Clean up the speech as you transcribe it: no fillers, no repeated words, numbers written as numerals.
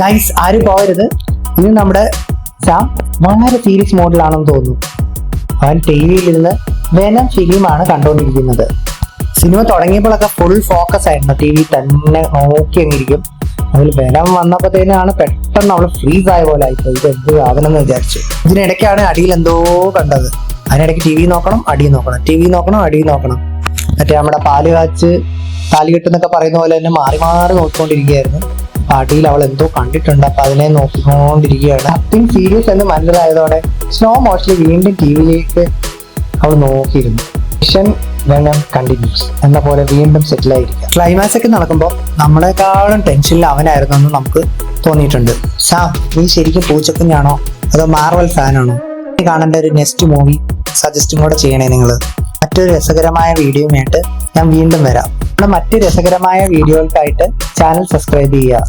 Guys ആരും പോകരുത്. ഇനി നമ്മുടെ സാം വളരെ സീരിയസ് മോഡിലാണെന്ന് തോന്നുന്നു. അവൻ ടി വിയിലിരുന്ന് വെനം ഫിലിമാണ് കണ്ടുകൊണ്ടിരിക്കുന്നത്. സിനിമ തുടങ്ങിയപ്പോഴൊക്കെ ഫുൾ ഫോക്കസ് ആയിരുന്നു, ടി വി തന്നെ നോക്കി അങ്ങിരിക്കും. അതിൽ വെനം വന്നപ്പോഴത്തേനാണ് പെട്ടെന്ന് അവള് ഫ്രീസ് ആയ പോലെ ആയിപ്പോയി. ഇത് എന്ത് ആവണമെന്ന് വിചാരിച്ചു. ഇതിനിടയ്ക്കാണ് അടിയിൽ എന്തോ കണ്ടത്. അതിനിടയ്ക്ക് ടി വി നോക്കണം, അടി നോക്കണം, ടി വി നോക്കണം, അടി നോക്കണം. മറ്റേ നമ്മുടെ പാല് കാച്ച് താലി കെട്ടെന്നൊക്കെ പറയുന്ന പോലെ തന്നെ മാറി മാറി നോക്കിക്കൊണ്ടിരിക്കുകയായിരുന്നു. അടിയിൽ അവൾ എന്തോ കണ്ടിട്ടുണ്ട്, അപ്പൊ അതിനെ നോക്കിക്കൊണ്ടിരിക്കുകയാണ്. അത്രയും സീരിയസ് എന്ന് മനസ്സിലായതോടെ സ്ലോ മോഷനിൽ വീണ്ടും ടി വിയിലേക്ക് അവൾ നോക്കിയിരുന്നു. മിഷൻ വെനം കണ്ടിന്യൂസ് എന്ന പോലെ വീണ്ടും സെറ്റിൽ ആയിരിക്കുക. ക്ലൈമാക്സ് ഒക്കെ നടക്കുമ്പോൾ നമ്മളെക്കാളും ടെൻഷനിൽ അവനായിരുന്നു എന്ന് നമുക്ക് തോന്നിയിട്ടുണ്ട്. സാം, നീ ശരിക്കും പൂച്ചക്കുഞ്ഞാണോ അതോ മാർവൽ ഫാനാണോ? കാണേണ്ട ഒരു നെക്സ്റ്റ് മൂവി സജസ്റ്റും കൂടെ ചെയ്യണേ നിങ്ങൾ. മറ്റൊരു രസകരമായ വീഡിയോയുമായിട്ട് ഞാൻ വീണ്ടും വരാം. നമ്മുടെ മറ്റ് രസകരമായ വീഡിയോകൾക്കായിട്ട് ചാനൽ സബ്സ്ക്രൈബ് ചെയ്യുക.